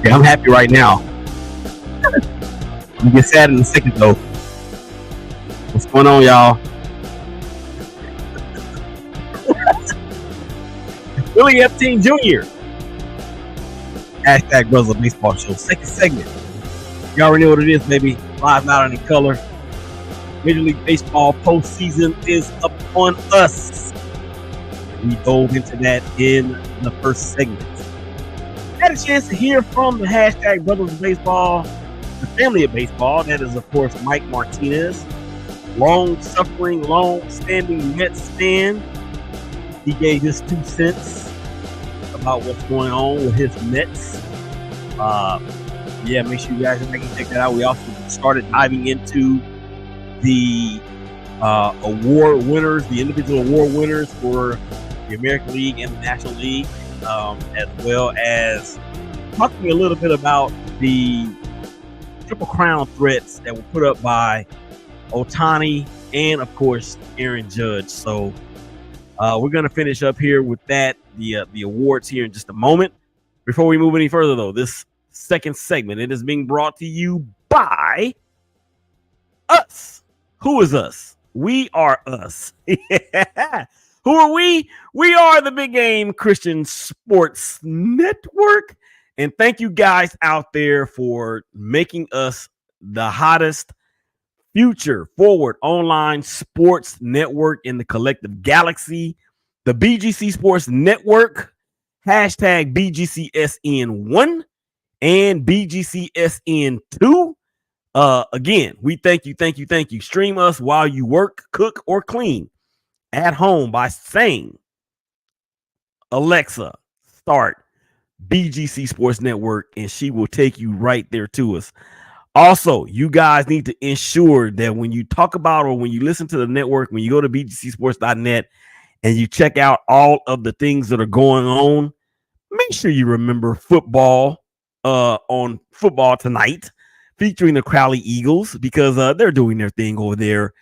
Okay, I'm happy right now. You get sad in a second though. What's going on, y'all? Willie Epting Jr. Hashtag Brothers of Baseball Show. Second segment. You already know what it is, baby. Live, not in color. Major League Baseball postseason is upon us. We dove into that in the first segment. Had a chance to hear from the hashtag Brothers of Baseball, the family of baseball. That is, of course, Mike Martinez, long-suffering, long-standing Mets fan. He gave his 2 cents about what's going on with his Mets. Make sure you guys can check that out. We also started diving into the award winners, the individual award winners for the American League and the National League, as well as talking a little bit about the Triple Crown threats that were put up by Ohtani and, of course, Aaron Judge. So we're going to finish up here with that, the awards here in just a moment. Before we move any further, though, this second segment, it is being brought to you by us. Who is us? We are us. Who are we? We are the Big Game Christian Sports Network. And thank you guys out there for making us the hottest future forward online sports network in the collective galaxy. The BGC Sports Network, hashtag BGCSN1 and BGCSN2. Again, we thank you. Stream us while you work, cook, or clean at home by saying, Alexa, start BGC Sports Network, and she will take you right there to us. Also, you guys need to ensure that when you talk about or when you listen to the network, when you go to bgcsports.net and you check out all of the things that are going on, make sure you remember football on Football Tonight, featuring the Crowley Eagles, because they're doing their thing over there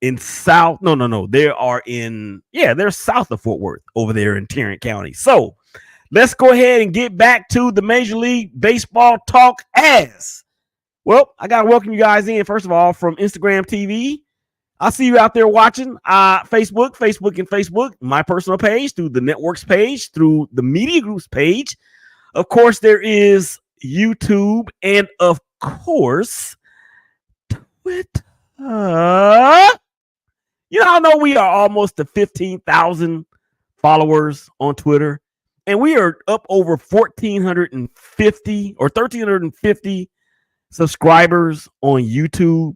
in South. They're south of Fort Worth over there in Tarrant County. So let's go ahead and get back to the Major League Baseball talk. I got to welcome you guys in, first of all, from Instagram TV. I see you out there watching Facebook, my personal page, through the network's page, through the media group's page. Of course, there is YouTube, and of course, Twitter. Y'all know we are almost to 15,000 followers on Twitter, and we are up over 1,450 or 1,350 subscribers on YouTube.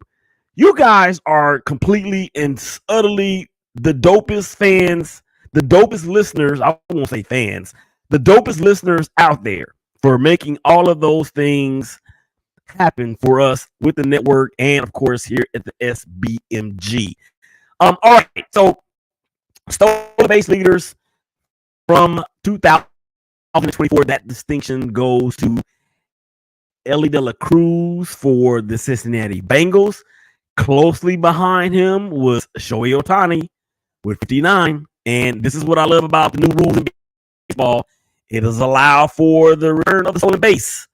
You guys are completely and utterly the dopest fans, the dopest listeners. I won't say fans, the dopest listeners out there for making all of those things happen for us with the network and, of course, here at the SBMG. All right, so stolen base leaders from 2024. That distinction goes to Ellie De La Cruz for the Cincinnati Bengals. Closely behind him was Shohei Ohtani with 59. And this is what I love about the new rules in baseball. It does allow for the return of the stolen base.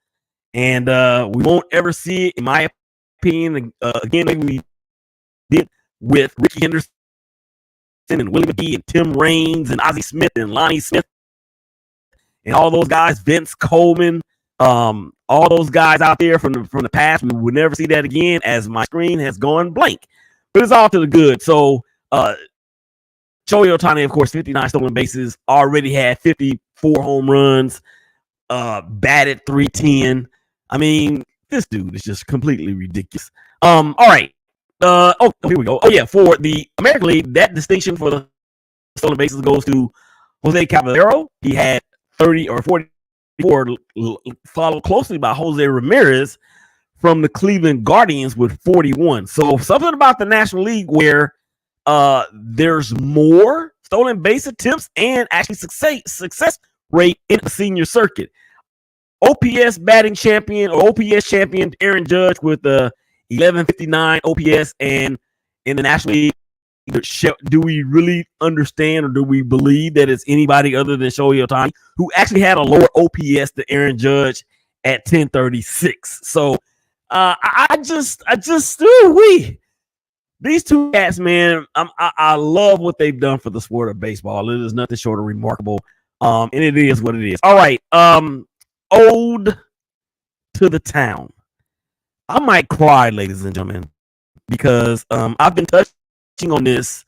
And we won't ever see it, in my opinion, again, like we did with Ricky Henderson and Willie McGee and Tim Raines and Ozzie Smith and Lonnie Smith and all those guys, Vince Coleman, all those guys out there from the past. We will never see that again, as my screen has gone blank. But it's all to the good. So Shohei Ohtani, of course, 59 stolen bases, already had 54 home runs, batted .310. I mean, this dude is just completely ridiculous. All right. Here we go. Oh, yeah. For the American League, that distinction for the stolen bases goes to Jose Caballero. He had 30 or 44, followed closely by Jose Ramirez from the Cleveland Guardians with 41. So something about the National League where there's more stolen base attempts and actually success rate in the senior circuit. OPS batting champion or OPS champion Aaron Judge with 1159 OPS, and in the National League, do we really understand or do we believe that it's anybody other than Shohei Ohtani who actually had a lower OPS than Aaron Judge at 10:36. So I just these two cats, man, I love what they've done for the sport of baseball. It is nothing short of remarkable. And it is what it is. All right. Ode to the town. I might cry, ladies and gentlemen, because I've been touching on this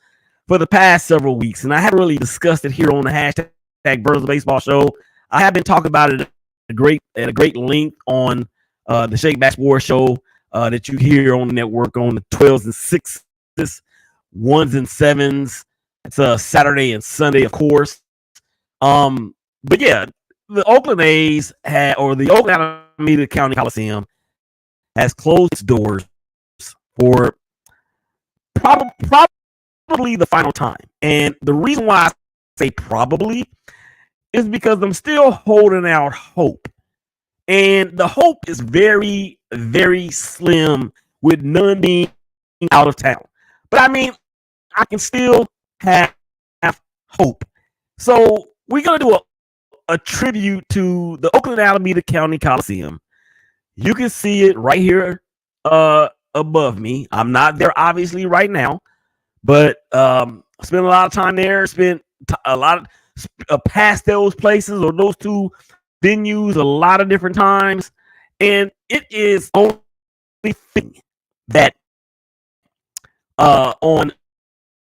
for the past several weeks, and I haven't really discussed it here on the hashtag Birds of Baseball show. I have been talking about it at a great length on the ShakeBack Sports show that you hear on the network on the 12s and 6s, 1s and 7s. It's Saturday and Sunday, of course. But yeah, the Oakland A's the Oakland Alameda County Coliseum has closed its doors for probably the final time. And the reason why I say probably is because I'm still holding out hope. And the hope is very, very slim, with none being out of town. But I mean, I can still have hope. So we're going to do a tribute to the Oakland Alameda County Coliseum. You can see it right here above me. I'm not there, obviously, right now. But spent a lot of time there, spent a lot of past those places or those two venues a lot of different times. And it is only fitting that at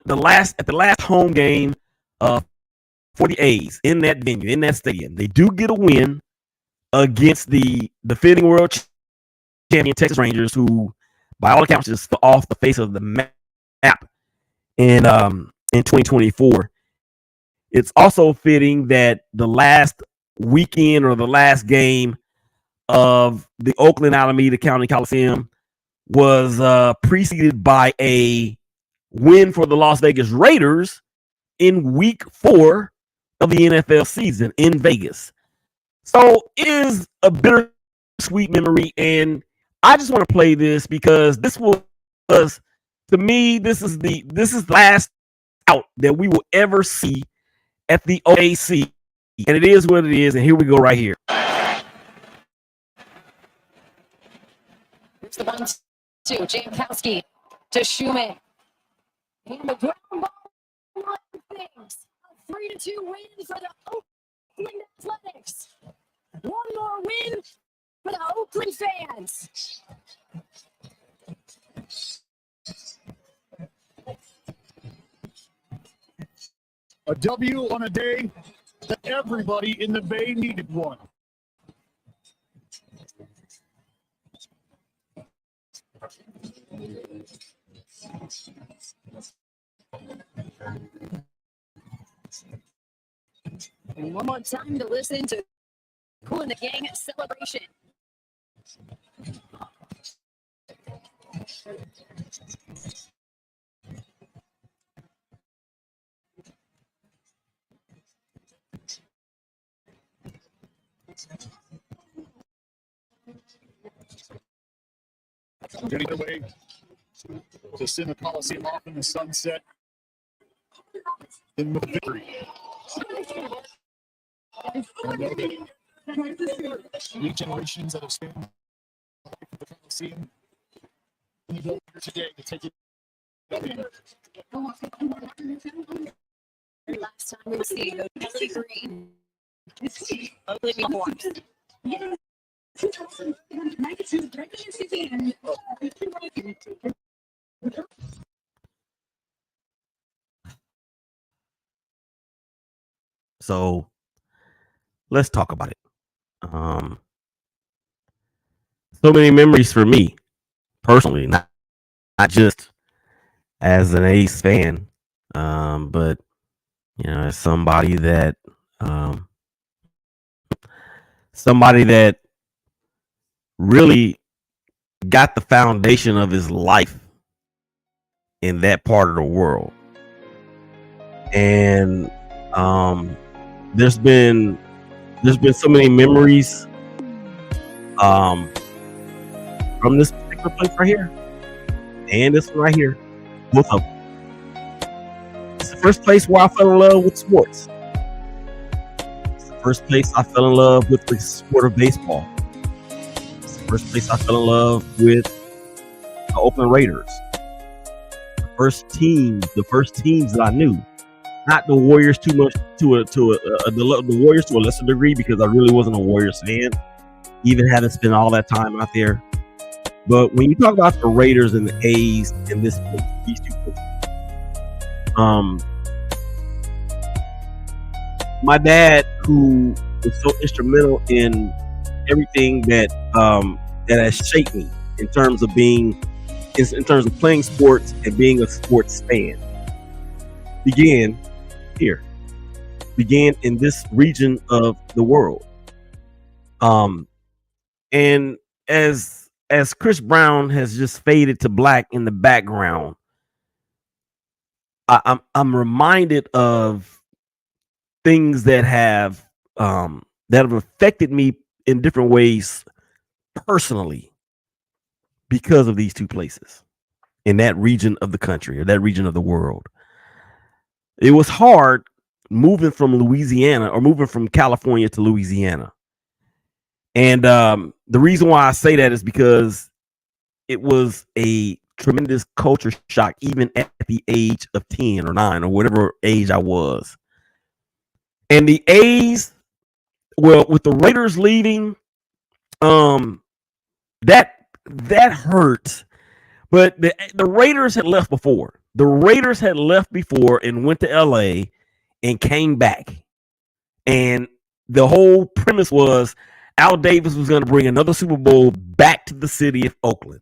the last home game for the A's in that venue, in that stadium, they do get a win against the defending world champion Texas Rangers, who by all accounts is off the face of the map in 2024. It's also fitting that the last weekend or the last game of the Oakland Alameda County Coliseum was preceded by a win for the Las Vegas Raiders in week 4 of the NFL season in Vegas. So it is a bittersweet memory, and I just want to play this because this was, to me, this is the last out that we will ever see at the OAC, and it is what it is. And here we go, right here. It's the 1-2, Jankowski to Schumann, and the ground ball things. A 3-2 win for the Oakland Athletics. One more win for the Oakland fans. A W on a day that everybody in the Bay needed one. And one more time to listen to Cool in the Gang celebration. Getting away to send the Coliseum off in the sunset in the victory. I know that new generations that have spent the Coliseum need here today to take it. Last time we see the green. Living forms. So let's talk about it. So many memories for me personally, not just as an A's fan, but as somebody that really got the foundation of his life in that part of the world. And there's been so many memories from this particular place right here and this one right here, both of them. It's the first place where I fell in love with sports. It's the first place I fell in love with the sport of baseball. First place I fell in love with the Oakland Raiders. The first teams that I knew. Not the Warriors too much the Warriors to a lesser degree because I really wasn't a Warriors fan, even having spent all that time out there. But when you talk about the Raiders and the A's and these two places, my dad, who was so instrumental in everything that has shaped me in terms of playing sports and being a sports fan, began in this region of the world. And as Chris Brown has just faded to black in the background, I'm reminded of things that have affected me in different ways personally because of these two places in that region of the country or that region of the world. It was hard moving from Louisiana or moving from California to Louisiana. And the reason why I say that is because it was a tremendous culture shock, even at the age of 10 or 9 or whatever age I was. And the A's, well, with the Raiders leaving, that hurt. But the Raiders had left before. The Raiders had left before and went to LA and came back. And the whole premise was Al Davis was going to bring another Super Bowl back to the city of Oakland.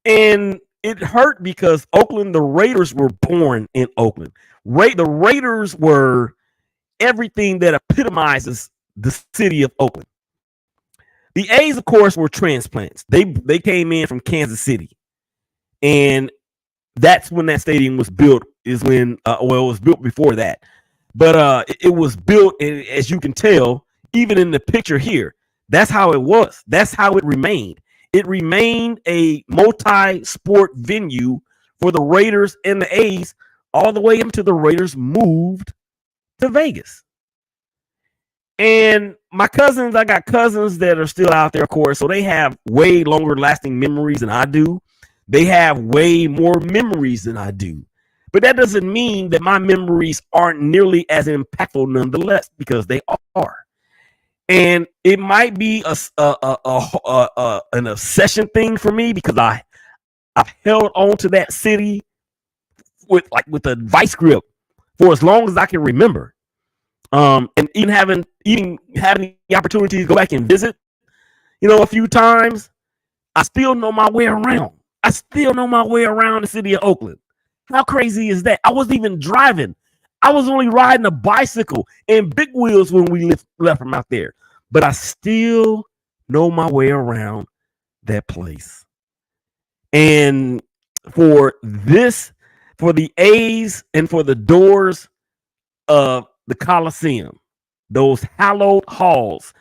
And it hurt because the Raiders were born in Oakland. The Raiders were everything that epitomizes the city of Oakland. The A's, of course, were transplants. They came in from Kansas City. And that's when that stadium was built, it was built before that. But it was built, as you can tell, even in the picture here, that's how it was. That's how it remained. It remained a multi-sport venue for the Raiders and the A's all the way until the Raiders moved to Vegas. And I got cousins that are still out there, of course, so they have way longer lasting memories than I do. They have way more memories than I do. But that doesn't mean that my memories aren't nearly as impactful nonetheless, because they are. And it might be an obsession thing for me because I've held on to that city with a vice grip for as long as I can remember. And even having the opportunity to go back and visit, a few times, I still know my way around. I still know my way around the city of Oakland. How crazy is that? I wasn't even driving. I was only riding a bicycle and big wheels when we left from out there. But I still know my way around that place. And for the A's and for the doors of the Coliseum, those hallowed halls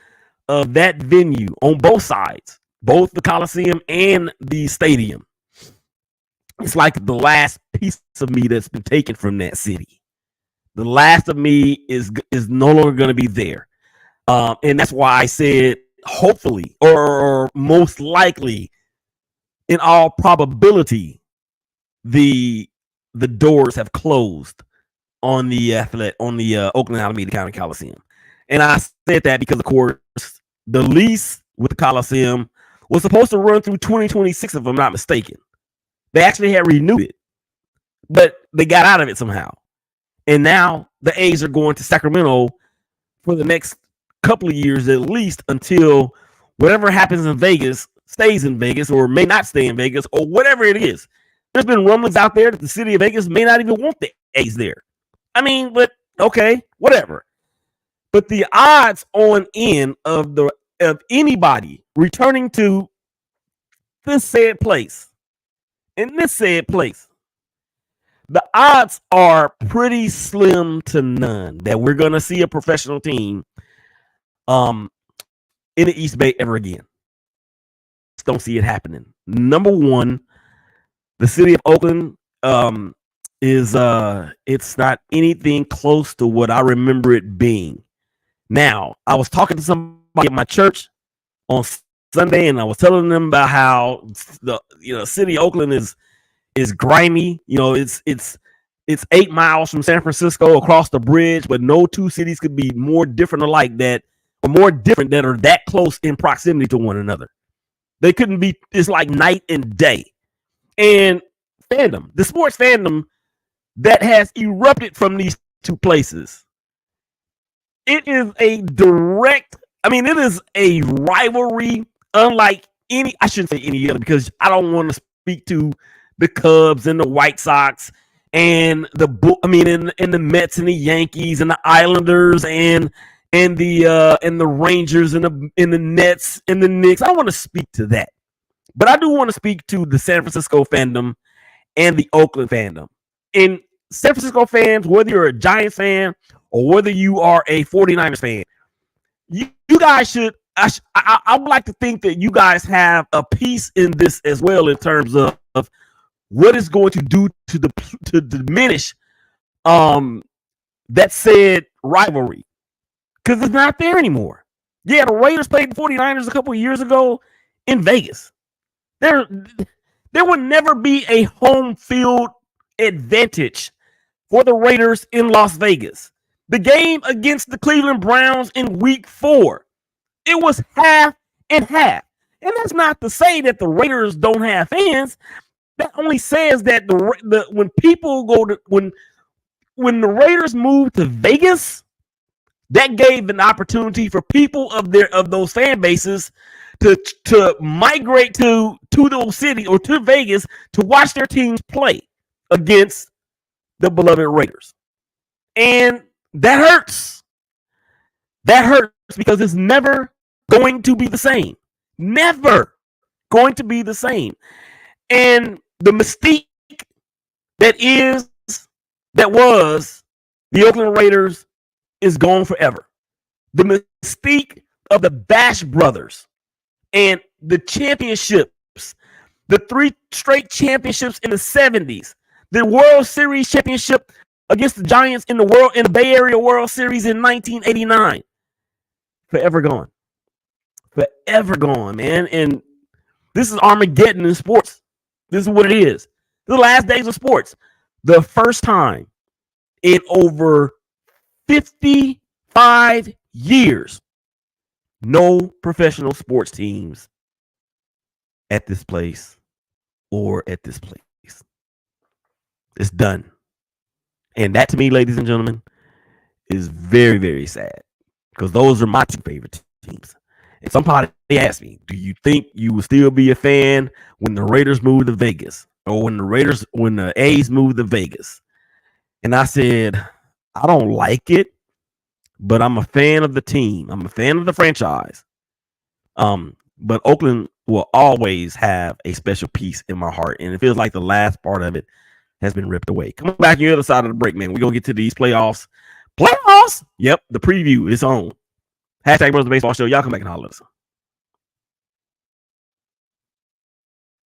of that venue on both sides, both the Coliseum and the stadium, it's like the last piece of me that's been taken from that city. The last of me is no longer going to be there. And that's why I said hopefully or most likely in all probability the doors have closed on the Oakland Alameda County Coliseum. And I said that because, of course, the lease with the Coliseum was supposed to run through 2026, if I'm not mistaken. They actually had renewed it, but they got out of it somehow. And now the A's are going to Sacramento for the next couple of years, at least until whatever happens in Vegas stays in Vegas or may not stay in Vegas or whatever it is. There's been rumblings out there that the city of Vegas may not even want the A's there. I mean, but okay, whatever. But the odds on end of anybody returning to this said place, the odds are pretty slim to none that we're going to see a professional team in the East Bay ever again. Just don't see it happening. Number one, the city of Oakland is it's not anything close to what I remember it being. Now, I was talking to somebody at my church on Sunday, and I was telling them about how the city of Oakland is grimy. It's 8 miles from San Francisco across the bridge, but no two cities could be more different alike that are that close in proximity to one another. They couldn't be. It's like night and day. And the sports fandom that has erupted from these two places. It is it is a rivalry unlike I shouldn't say any other, because I don't want to speak to the Cubs and the White Sox and the Mets and the Yankees and the Islanders and the Rangers and the Nets and the Knicks. I don't want to speak to that. But I do want to speak to the San Francisco fandom and the Oakland fandom. And San Francisco fans, whether you're a Giants fan or whether you are a 49ers fan, you guys should, I would like to think that you guys have a piece in this as well, in terms of what it's going to do to diminish that said rivalry, because it's not there anymore. Yeah, the Raiders played the 49ers a couple of years ago in Vegas. There would never be a home field advantage for the Raiders in Las Vegas. The game against the Cleveland Browns in week 4, it was half and half. And that's not to say that the Raiders don't have fans. That only says that when people when the Raiders moved to Vegas, that gave an opportunity for people of those fan bases to migrate to those cities or to Vegas to watch their teams play against the beloved Raiders. And that hurts. That hurts because it's never going to be the same. Never going to be the same. And the mystique that was the Oakland Raiders is gone forever. The mystique of the Bash Brothers and the championships, the 3 straight championships in the 70s, the World Series championship against the Giants in the Bay Area World Series in 1989. Forever gone. Forever gone, man. And this is Armageddon in sports. This is what it is. The last days of sports. The first time in over 55 years, no professional sports teams at this place or at this place. It's done. And that, to me, ladies and gentlemen, is very, very sad, because those are my 2 favorite teams. And somebody asked me, do you think you will still be a fan when the Raiders move to Vegas, or when the A's move to Vegas? And I said, I don't like it, but I'm a fan of the team. I'm a fan of the franchise. But Oakland will always have a special piece in my heart, and it feels like the last part of it has been ripped away. Come back on the other side of the break, man. We're going to get to these playoffs. Playoffs? Yep, the preview is on. #BrothersBaseball Show. Y'all come back and holler at us.